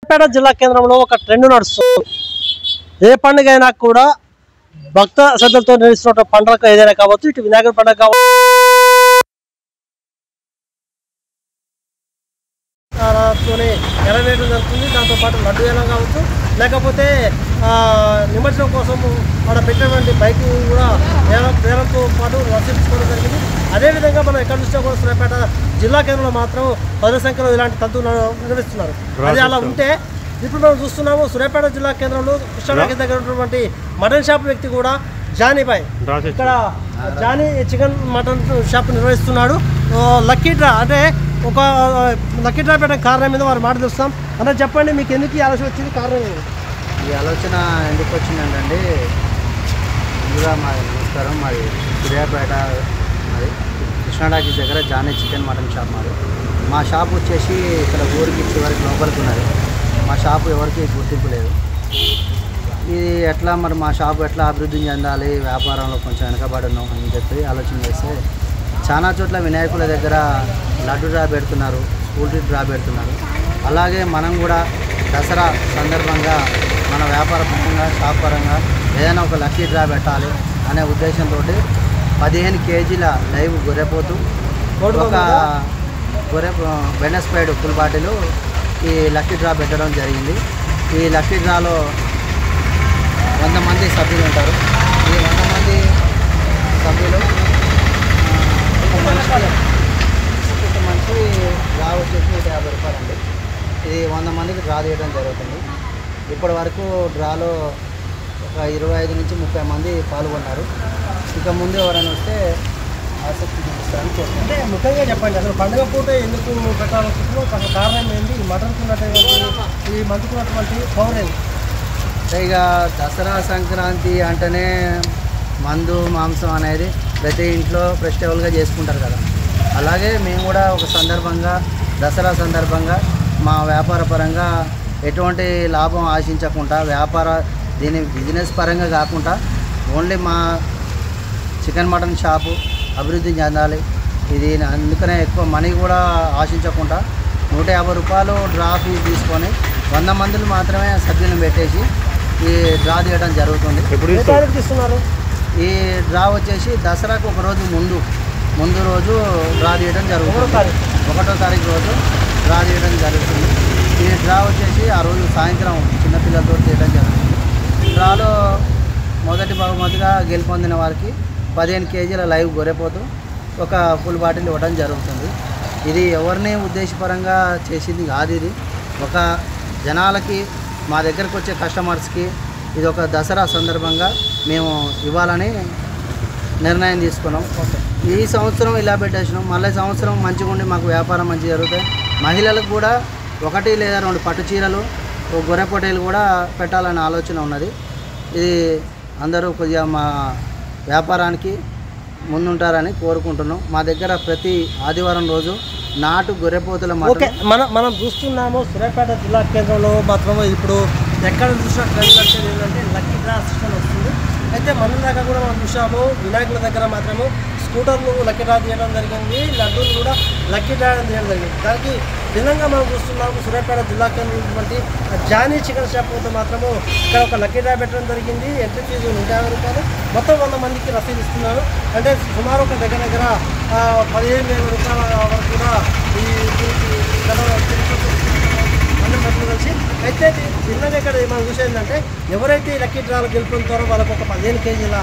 సూర్యాపేట జిల్లా కేంద్రంలో ఒక ట్రెండ్ నడుస్తుంది. ఏ పండుగ అయినా కూడా భక్త శ్రద్ధలతో నిర్వహిస్తున్న పండుగ ఏదైనా కావచ్చు, ఇటు వినాయకుడి పండుగ కావచ్చు, నెరవేరడం జరుగుతుంది. దాంతోపాటు లడ్డు వేలం కావచ్చు, లేకపోతే నిమజ్జనం కోసం మన పెట్టినటువంటి బైక్ కూడా వేలంతో పాటు రక్షించుకోవడం జరిగింది. అదేవిధంగా మనం ఎక్కడ చూసినా కూడా సూర్యాపేట జిల్లా కేంద్రంలో మాత్రం పదుల సంఖ్యలో ఇలాంటి తంతువులు నిర్వహిస్తున్నారు. అది అలా ఉంటే ఇప్పుడు మనం చూస్తున్నాము సూర్యాపేట జిల్లా కేంద్రంలో కృష్ణానగర్ దగ్గర ఉన్నటువంటి మటన్ షాప్ వ్యక్తి కూడా జానీబాయ్ ఇక్కడ Johnny chicken mutton shop నిర్వహిస్తున్నాడు. Lucky draw అంటే ఒక లక్కీ డ్రా పెట్టడం కారణం మీద వారు మాట తెలుస్తాం. అన్న చెప్పండి, మీకు ఎందుకు ఈ ఆలోచన వచ్చింది, కారణం ఏంటి? ఈ ఆలోచన ఎందుకు వచ్చిందంటే ముందుగా మాది నమస్కారం. మాది సూర్యాపేట, మాది కృష్ణానగర్ దగ్గర జానీ చికెన్ మటన్ షాప్. మా షాప్ వచ్చేసి ఇక్కడ ఊరికి చివరికి లోపలికి ఉన్నది. మా షాపు ఎవరికి గుర్తింపు లేదు. ఇది ఎట్లా మరి మా షాపు ఎట్లా అభివృద్ధి చెందాలి, వ్యాపారంలో కొంచెం వెనకబడి ఉన్నాం అని చెప్పి ఆలోచన చేస్తే చాలా చోట్ల వినాయకుల దగ్గర లడ్డు డ్రా పెడుతున్నారు, స్కూటీ డ్రా పెడుతున్నారు. అలాగే మనం కూడా దసరా సందర్భంగా మన వ్యాపార పరంగా షాప్ పరంగా ఏదైనా ఒక లక్కీ డ్రా పెట్టాలి అనే ఉద్దేశంతో 15 కేజీల లైవ్ గొర్రెపోతు, ఒక బెనస్పైడ్ ఫుల్ బాటిల్ ఈ లక్కీ డ్రా పెట్టడం జరిగింది. ఈ లక్కీ డ్రాలో 100 మంది సభ్యులు ఉంటారు. ఈ 100 మంది సభ్యులు ఒక మనిషి డ్రా వచ్చేసి 150 రూపాయలు అండి. ఇది 100 మందికి డ్రా తీయడం జరుగుతుంది. ఇప్పటి వరకు డ్రాలో ఒక 25 నుంచి 30 మంది పాల్గొన్నారు. ఇక ముందు ఎవరైనా వస్తే ఆసక్తి చూపిస్తారని కోరుతున్నాను. అంటే ముఖ్యంగా చెప్పండి, అసలు పండుగ పూట ఎందుకు పెట్టాలనుకుంటున్నారో అసలు కారణం ఏంటి? ఈ మటన్కున్నటువంటి ఈ మందుకున్నటువంటి పవర్ ఏంటి? అంటే ఇక దసరా సంక్రాంతి అంటేనే మందు మాంసం అనేది ప్రతి ఇంట్లో ఫెస్టివల్గా చేసుకుంటారు కదా. అలాగే మేము కూడా ఒక సందర్భంగా దసరా సందర్భంగా మా వ్యాపార పరంగా ఎటువంటి లాభం ఆశించకుండా దీని బిజినెస్ పరంగా కాకుండా ఓన్లీ మా చికెన్ మటన్ షాపు అభివృద్ధి చెందాలి. ఇది అందుకనే ఎక్కువ మనీ కూడా ఆశించకుండా 150 రూపాయలు డ్రా ఫీజు తీసుకొని 100 మందిని మాత్రమే సభ్యులను పెట్టేసి ఈ డ్రా తీయడం జరుగుతుంది. ఇస్తున్నారు. ఈ డ్రా వచ్చేసి దసరాకు ఒక రోజు ముందు రోజు డ్రా తీయడం జరుగుతుంది. 1వ తారీఖు రోజు డ్రా తీయడం జరుగుతుంది. ఈ డ్రా వచ్చేసి ఆ రోజు సాయంత్రం చిన్నపిల్లలతో తీయడం జరుగుతుంది. డ్రాలో మొదటి బహుమతిగా గెలుపొందిన వారికి 15 కేజీల లైవ్ గొర్రెపోతు, ఒక ఫుల్ బాటిల్ ఇవ్వడం జరుగుతుంది. ఇది ఎవరిని ఉద్దేశపరంగా చేసింది కాదు. ఇది ఒక జనాలకి, మా దగ్గరకు వచ్చే కస్టమర్స్కి ఇది ఒక దసరా సందర్భంగా మేము ఇవ్వాలని నిర్ణయం తీసుకున్నాం. ఈ సంవత్సరం ఇలా పెట్టేసినాం. మళ్ళీ సంవత్సరం మంచిగా ఉండి మాకు వ్యాపారం మంచిగా జరుగుతాయి. మహిళలకు కూడా 1 లేదా 2 పట్టు చీరలు, ఒక గొర్రె పొట్టేలు కూడా పెట్టాలనే ఆలోచన ఉన్నది. ఇది అందరూ కొద్దిగా మా వ్యాపారానికి ముందుంటారని కోరుకుంటున్నాం. మా దగ్గర ప్రతి ఆదివారం రోజు నాటు గొర్రెపోతుల మనం చూస్తున్నాము. సూర్యాపేట జిల్లా కేంద్రంలో మాత్రం ఇప్పుడు ఎక్కడ చూసినా ట్రెండ్ ఏంటంటే లక్కీ డ్రా సిస్టమ్ వస్తుంది. అయితే మన దాకా కూడా మనం చూసాము, వినాయకుల దగ్గర మాత్రము స్కూటర్లు లక్కీ డ్రా తీయడం జరిగింది, లడ్డూలు కూడా లక్కీ డ్రా తీయడం జరిగింది. దానికి భిన్నంగా మనం చూస్తున్నాము సూర్యాపేట జిల్లా కేంద్రంలో ఉన్నటువంటి జానీ చికెన్ షాప్ వద్ద మాత్రము ఇక్కడ ఒక లక్కీ డ్రా పెట్టడం జరిగింది. ఎంట్రీ ఫీజు 150 రూపాయలు. మొత్తం 100 మందికి రసీదు ఇస్తున్నారు. అంటే సుమారు ఒక దగ్గర 15,000 రూపాయల వరకు కూడా ఈ కలిసి. అయితే భిన్నంగా ఇక్కడ మనం చూసేది ఏంటంటే ఎవరైతే లక్కీ డ్రాలు గెలుపొందుతారో వాళ్ళకు ఒక 15 కేజీల